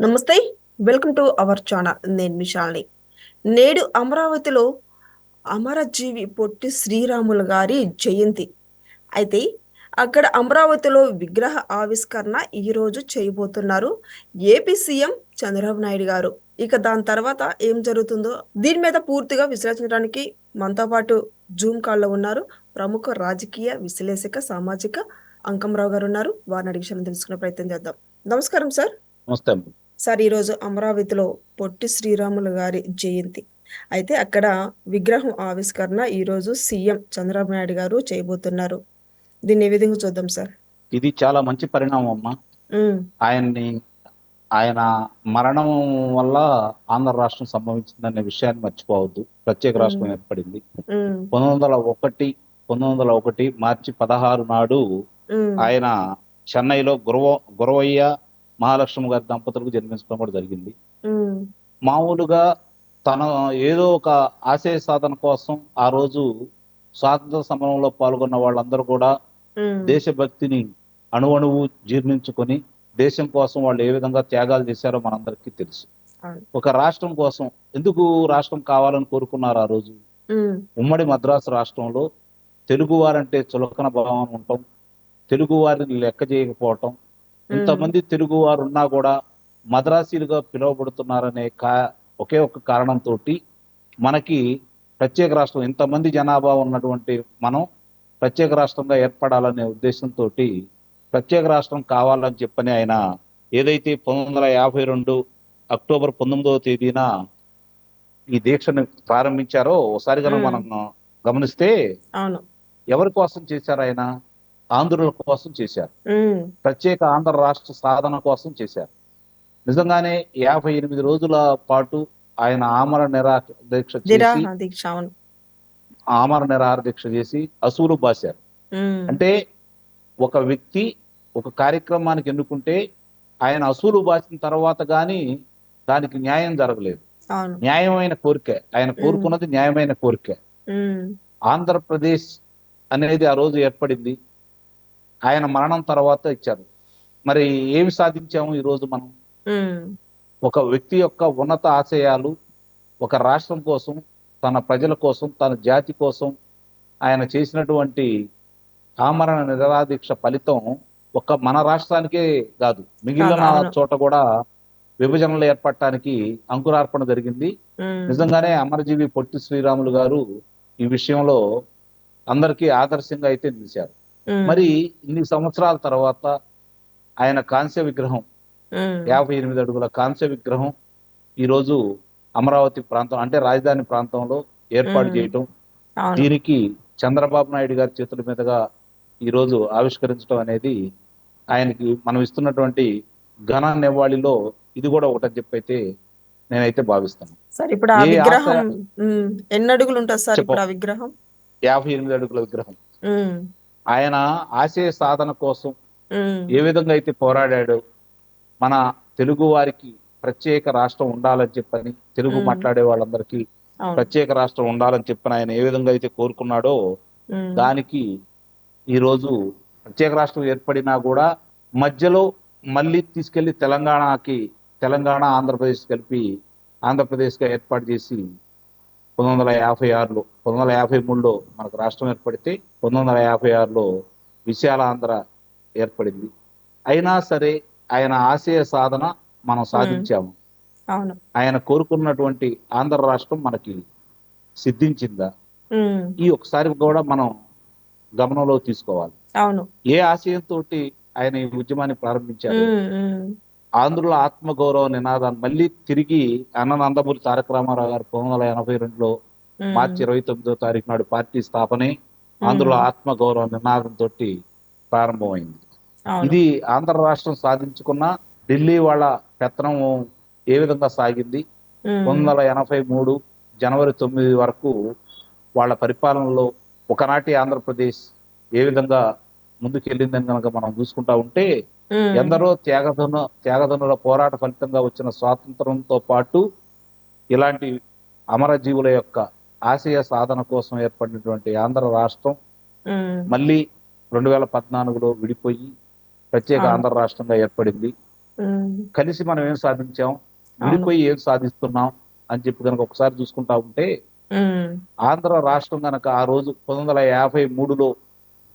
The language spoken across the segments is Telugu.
నమస్తే. Welcome to our channel. నేను మిషాల్ని. నేడు అమరావతిలో అమరజీవి పొట్టి శ్రీరాములు గారి జయంతి. అయితే అక్కడ అమరావతిలో విగ్రహ ఆవిష్కరణ ఈరోజు చేయబోతున్నారు ఏపీ సీఎం చంద్రబాబు నాయుడు గారు. ఇక దాని తర్వాత ఏం జరుగుతుందో దీని మీద పూర్తిగా విశ్లేషించడానికి మనతో పాటు జూమ్ కాల్‌లో ఉన్నారు. ప్రముఖ రాజకీయ విశ్లేషక, సామాజిక అంకంరావు గారు ఉన్నారు. వారిని అడిగి విషయాలను తెలుసుకునే ప్రయత్నం చేద్దాం. నమస్కారం సార్. నమస్తే అమ్మ. సార్, ఈరోజు అమరావతిలో పొట్టి శ్రీరాములు గారి జయంతి. అయితే అక్కడ విగ్రహం ఆవిష్కరణ ఈరోజు సీఎం చంద్రబాబు నాయుడు గారు చేయబోతున్నారు. దీన్ని ఏ విధంగా చూద్దాం సార్? ఇది చాలా మంచి పరిణామం అమ్మా. ఉమ్, ఆయన్ని ఆయన మరణం వల్ల ఆంధ్ర రాష్ట్రం సంభవించిందనే విషయాన్ని మర్చిపోవద్దు. ప్రత్యేక ఉమ్, రాష్ట్రం ఏర్పడింది ఉమ్, 1901 మార్చి 16 నాడు. ఉమ్, ఆయన చెన్నైలో గురవయ్య మహాలక్ష్మి గారి దంపతులకు జన్మించడం కూడా జరిగింది. ఉమ్, మామూలుగా తన ఏదో ఒక ఆశయ సాధన కోసం ఆ రోజు స్వాతంత్ర సమరంలో పాల్గొన్న వాళ్ళందరూ కూడా ఉమ్, దేశభక్తిని అణువణువు జీర్ణించుకొని దేశం కోసం వాళ్ళు ఏ విధంగా త్యాగాలు చేశారో మనందరికీ తెలుసు. అవును. ఒక రాష్ట్రం కోసం ఎందుకు రాష్ట్రం కావాలని కోరుకున్నారు ఆ రోజు? ఉమ్, ఉమ్మడి మద్రాసు రాష్ట్రంలో తెలుగువారంటే చులకన భావం ఉండటం, తెలుగువారిని లెక్క చేయకపోవటం, ఉమ్, ఇంతమంది తెలుగువారు ఉన్నా కూడా మద్రాసీలుగా పిలువబడుతున్నారనే ఒకే ఒక కారణంతో మనకి ప్రత్యేక రాష్ట్రం, ఇంతమంది జనాభా ఉన్నటువంటి మనం ప్రత్యేక రాష్ట్రంగా ఏర్పడాలనే ఉద్దేశంతో ప్రత్యేక రాష్ట్రం కావాలని చెప్పని ఆయన ఏదైతే 1952 అక్టోబర్ 19వ తేదీన ఈ దీక్షను ప్రారంభించారో ఒకసారి కనుక ఉమ్, మనం గమనిస్తే అవును. ఎవరి కోసం చేశారు ఆయన? ఆంధ్రుల కోసం చేశారు. ఉమ్, ప్రత్యేక ఆంధ్ర రాష్ట్ర సాధన కోసం చేశారు. నిజంగానే 58 రోజుల పాటు ఆయన నిరాహార దీక్ష. అవును. ఆమర నిరాహార దీక్ష చేసి అసూలు బాశారు. ఉమ్, అంటే ఒక వ్యక్తి ఒక కార్యక్రమానికి ఎన్నుకుంటే ఆయన అసూలు బాసిన తర్వాత కానీ దానికి న్యాయం జరగలేదు. అవును. న్యాయమైన కోరిక ఆయన ఉమ్, కోరుకున్నది, న్యాయమైన కోరిక. ఉమ్, ఆంధ్రప్రదేశ్ అనేది ఆ రోజు ఏర్పడింది. ఆయన మరణం తర్వాత ఇచ్చారు. మరి ఏమి సాధించాము ఈరోజు మనం? ఉమ్, ఒక వ్యక్తి యొక్క ఉన్నత ఆశయాలు, ఒక రాష్ట్రం కోసం, తన ప్రజల కోసం, తన జాతి కోసం ఆయన చేసినటువంటి ఆమరణ నిరాదీక్ష ఫలితం ఒక మన రాష్ట్రానికే కాదు, కాదు. మిగిలిన అవును. చోట కూడా విభజనలు ఏర్పడటానికి అంకురార్పణ జరిగింది. ఉమ్, నిజంగానే అమరజీవి పొట్టి శ్రీరాములు గారు ఈ విషయంలో అందరికీ ఆదర్శంగా అయితే నిలిచారు. ఉమ్, మరి ఇన్ని సంవత్సరాల తర్వాత ఆయన కాంస్య విగ్రహం, ఉమ్, 58 అడుగుల కాంస్య విగ్రహం ఈరోజు అమరావతి ప్రాంతం అంటే రాజధాని ప్రాంతంలో ఏర్పాటు ఉమ్, చేయటం, అవును. దీనికి చంద్రబాబు నాయుడు గారి చేతుల మీదుగా ఈరోజు ఆవిష్కరించడం అనేది ఆయనకి మనం ఇస్తున్నటువంటి ఘన నివాళిలో ఇది కూడా ఒకటని చెప్పైతే నేనైతే భావిస్తాను. సార్, ఇప్పుడు ఆ ఏ ఆశ విగ్రహం ఎన్ని అడుగులు ఉంటుంది సార్ చెప్ప ఇప్పుడు ఆ విగ్రహం? 58 అడుగుల విగ్రహం ఉమ్, ఆయన ఆశయ సాధన కోసం ఉమ్, ఏ విధంగా అయితే పోరాడాడో, మన తెలుగు వారికి ప్రత్యేక రాష్ట్రం ఉండాలని చెప్పని, తెలుగు ఉమ్, మాట్లాడే వాళ్ళందరికీ అవును. ప్రత్యేక రాష్ట్రం ఉండాలని చెప్పని ఆయన ఏ విధంగా అయితే కోరుకున్నాడో, ఉమ్, దానికి ఈరోజు ప్రత్యేక రాష్ట్రం ఏర్పడినా కూడా మధ్యలో మళ్ళీ తీసుకెళ్లి తెలంగాణ ఆంధ్రప్రదేశ్ కలిపి ఆంధ్రప్రదేశ్గా ఏర్పాటు చేసి 1956లో 1953లో మనకు రాష్ట్రం ఏర్పడితే 1956లో విశాల ఆంధ్ర ఏర్పడింది. అయినా సరే ఆయన ఆశయ సాధన మనం ఉమ్, సాధించాము. అవును. ఆయన కోరుకున్నటువంటి ఆంధ్ర రాష్ట్రం మనకి సిద్ధించిందా? ఉమ్, ఈ ఒకసారి కూడా మనం గమనంలో తీసుకోవాలి. అవును. ఏ ఆశయంతో ఆయన ఈ ఉద్యమాన్ని ప్రారంభించారు? ఉమ్, ఉమ్, ఆంధ్రుల ఆత్మగౌరవ నినాదాన్ని మళ్ళీ తిరిగి అన్న నందమూరి తారక రామారావు గారు 1982లో ఉమ్, మార్చి 29వ తారీఖు నాడు పార్టీ స్థాపనే ఆంధ్రుల ఉమ్, ఆత్మగౌరవ నినాదంతో ప్రారంభమైంది. అవును. ఇది ఆంధ్ర రాష్ట్రం సాధించుకున్న ఢిల్లీ వాళ్ళ పెత్తనం ఏ విధంగా సాగింది? ఉమ్, 1983 జనవరి 9 వరకు వాళ్ళ పరిపాలనలో ఒకనాటి ఆంధ్రప్రదేశ్ ఏ విధంగా ముందుకెళ్ళిందని కనుక మనం చూసుకుంటా ఉంటే, ఉమ్, ఎందరో త్యాగధనుల పోరాట ఫలితంగా వచ్చిన స్వాతంత్రంతో పాటు ఇలాంటి అమరజీవుల యొక్క ఆశయ సాధన కోసం ఏర్పడినటువంటి ఆంధ్ర రాష్ట్రం ఉమ్, మళ్ళీ 2014లో విడిపోయి ప్రత్యేక అవును. ఆంధ్ర రాష్ట్రంగా ఏర్పడింది. ఉమ్, కలిసి మనం ఏం సాధించాం, అవును. విడిపోయి ఏం సాధిస్తున్నాం అని చెప్పి కనుక ఒకసారి చూసుకుంటా ఉంటే, ఉమ్, ఆంధ్ర రాష్ట్రం కనుక ఆ రోజు 1953లో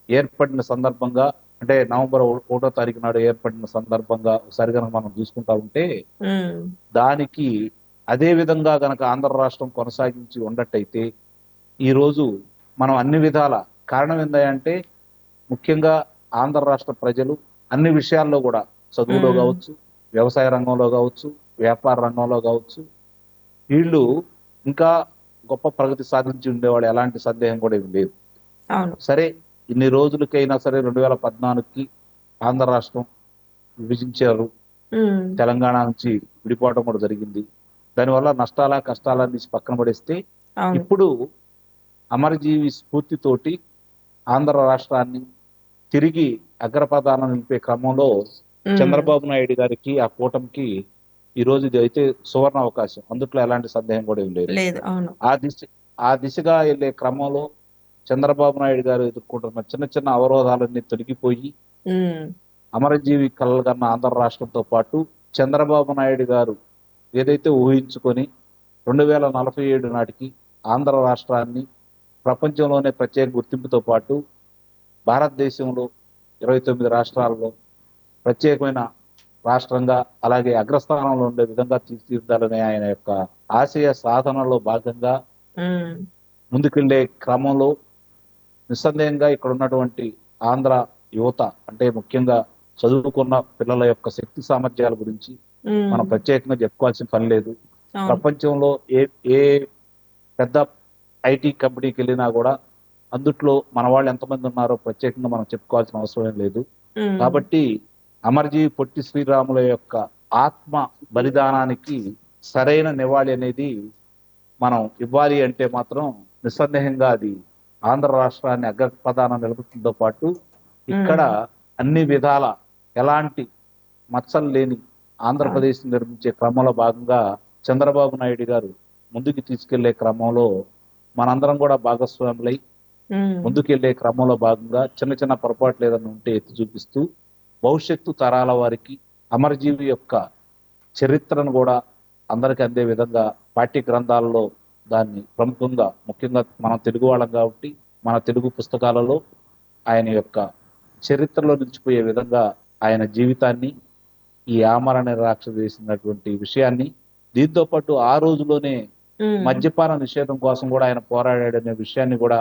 ఏర్పడిన సందర్భంగా, అంటే నవంబర్ 1వ తారీఖు నాడు ఏర్పడిన సందర్భంగా ఒకసారి కనుక మనం చూసుకుంటా ఉంటే, ఉమ్, దానికి అదే విధంగా గనక ఆంధ్ర రాష్ట్రం కొనసాగించి ఉన్నట్టయితే ఈ రోజు మనం అన్ని విధాల, కారణం ఏందంటే ముఖ్యంగా ఆంధ్ర రాష్ట్ర ప్రజలు అన్ని విషయాల్లో కూడా, చదువులో ఉమ్, కావచ్చు, వ్యవసాయ రంగంలో కావచ్చు, వ్యాపార రంగంలో కావచ్చు, వీళ్ళు ఇంకా గొప్ప ప్రగతి సాధించి ఉండేవాడు, ఎలాంటి సందేహం కూడా ఏమి లేదు. అవును. సరే, ఇన్ని రోజులకైనా సరే 2014కి ఆంధ్ర రాష్ట్రం విభజించారు, ఉమ్, తెలంగాణ నుంచి విడిపోవడం కూడా జరిగింది. దానివల్ల నష్టాల కష్టాలన్నీ పక్కన పడేస్తే, అవును. ఇప్పుడు అమరజీవి స్ఫూర్తితోటి ఆంధ్ర రాష్ట్రాన్ని తిరిగి అగ్రపదాన నిలిపే క్రమంలో ఉమ్, చంద్రబాబు నాయుడు గారికి, ఆ కూటమికి ఈ రోజు ఇది అయితే సువర్ణ అవకాశం, అందుట్లో ఎలాంటి సందేహం కూడా ఏం లేదు. లేదు. అవును. ఆ దిశ ఆ దిశగా వెళ్ళే క్రమంలో చంద్రబాబు నాయుడు గారు ఎదుర్కొంటున్న చిన్న చిన్న అవరోధాలన్నీ తొలగిపోయి, ఉమ్, అమరజీవి కలలుగన్న ఆంధ్ర రాష్ట్రంతో పాటు చంద్రబాబు నాయుడు గారు ఏదైతే ఊహించుకొని 2047 నాటికి ఆంధ్ర రాష్ట్రాన్ని ప్రపంచంలోనే ప్రత్యేక గుర్తింపుతో పాటు భారతదేశంలో 29 రాష్ట్రాల్లో ప్రత్యేకమైన రాష్ట్రంగా, అలాగే అగ్రస్థానంలో ఉండే విధంగా తీర్చిదిద్దాలనే ఆయన యొక్క ఆశయ సాధనలో భాగంగా ఉమ్, ముందుకెళ్లే క్రమంలో నిస్సందేహంగా ఇక్కడ ఉన్నటువంటి ఆంధ్ర యువత, అంటే ముఖ్యంగా చదువుకున్న పిల్లల యొక్క శక్తి సామర్థ్యాల గురించి మనం ఉమ్, ప్రత్యేకంగా చెప్పుకోవాల్సిన పని లేదు. అవును. ప్రపంచంలో ఏ ఏ పెద్ద ఐటీ కంపెనీకి వెళ్ళినా కూడా అందుట్లో మన వాళ్ళు ఎంతమంది ఉన్నారో ప్రత్యేకంగా మనం చెప్పుకోవాల్సిన అవసరం ఏం లేదు. ఉమ్, కాబట్టి అమర్జీ పొట్టి శ్రీరాముల యొక్క ఆత్మ బలిదానానికి సరైన నివాళి అనేది మనం ఇవ్వాలి అంటే మాత్రం నిస్సందేహంగా అది ఆంధ్ర రాష్ట్రాన్ని అగ్రప్రధానం నిలుపుతుందో పాటు ఇక్కడ ఉమ్, అన్ని విధాల ఎలాంటి మచ్చలు లేని అవును. ఆంధ్రప్రదేశ్ నిర్మించే క్రమంలో భాగంగా చంద్రబాబు నాయుడు గారు ముందుకు తీసుకెళ్లే క్రమంలో మనందరం కూడా భాగస్వాములై ఉమ్, ముందుకెళ్లే క్రమంలో భాగంగా చిన్న చిన్న పొరపాట్లు ఏదైనా ఉంటే ఎత్తి చూపిస్తూ భవిష్యత్తు తరాల వారికి అమరజీవి యొక్క చరిత్రను కూడా అందరికీ అందే విధంగా పాఠ్య గ్రంథాలలో దాన్ని ప్రముఖంగా, ముఖ్యంగా మనం తెలుగు వాళ్ళం కాబట్టి మన తెలుగు పుస్తకాలలో ఆయన యొక్క చరిత్రలో నిలిచిపోయే విధంగా ఆయన జీవితాన్ని, ఈ ఆమరణ నిరాక్ష చేసినటువంటి విషయాన్ని, దీంతో పాటు ఆ రోజులోనే ఉమ్, మద్యపాన నిషేధం కోసం కూడా ఆయన పోరాడాడనే విషయాన్ని కూడా,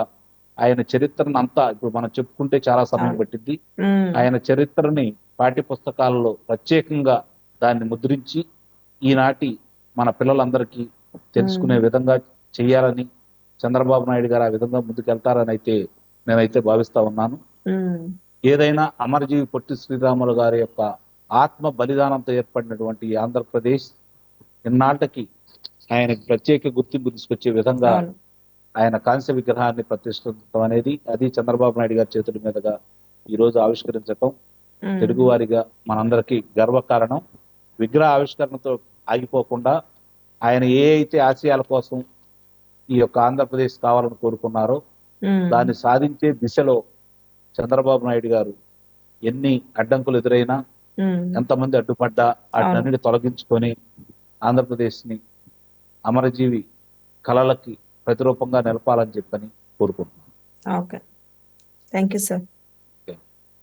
ఆయన చరిత్రను అంతా ఇప్పుడు మనం చెప్పుకుంటే చాలా సమయం అవును. పట్టింది. ఉమ్, ఆయన చరిత్రని పాఠ్య పుస్తకాలలో ప్రత్యేకంగా దాన్ని ముద్రించి ఈనాటి మన పిల్లలందరికీ తెలుసుకునే ఉమ్, విధంగా చేయాలని చంద్రబాబు నాయుడు గారు ఆ విధంగా ముందుకెళ్తారని అయితే నేనైతే భావిస్తా ఉన్నాను. ఉమ్, ఏదైనా అమరజీవి పొట్టి శ్రీరాములు గారి యొక్క ఆత్మ బలిదానంతో ఏర్పడినటువంటి ఈ ఆంధ్రప్రదేశ్ ఇన్నాళ్ళకి ఆయనకి ప్రత్యేక గుర్తింపు తీసుకొచ్చే విధంగా అవును. ఆయన కాంస్య విగ్రహాన్ని ప్రతిష్ఠించడం అనేది, అది చంద్రబాబు నాయుడు గారి చేతుల మీదుగా ఈ రోజు ఆవిష్కరించడం ఉమ్, తెలుగువారిగా మనందరికీ గర్వకారణం. విగ్రహ ఆవిష్కరణతో ఆగిపోకుండా ఆయన ఏ అయితే ఆశయాల కోసం ఈ యొక్క ఆంధ్రప్రదేశ్ కావాలని కోరుకున్నారో ఉమ్, దాన్ని సాధించే దిశలో చంద్రబాబు నాయుడు గారు ఎన్ని అడ్డంకులు ఎదురైనా, ఉమ్, ఎంతమంది అడ్డుపడ్డా అవును. వాటినన్నిటి తొలగించుకొని ఆంధ్రప్రదేశ్ని అమరజీవి కళలకి ప్రతిరూపంగా నిలపాలని చెప్పని కోరుకుంటున్నాను. ఓకే. Thank you sir.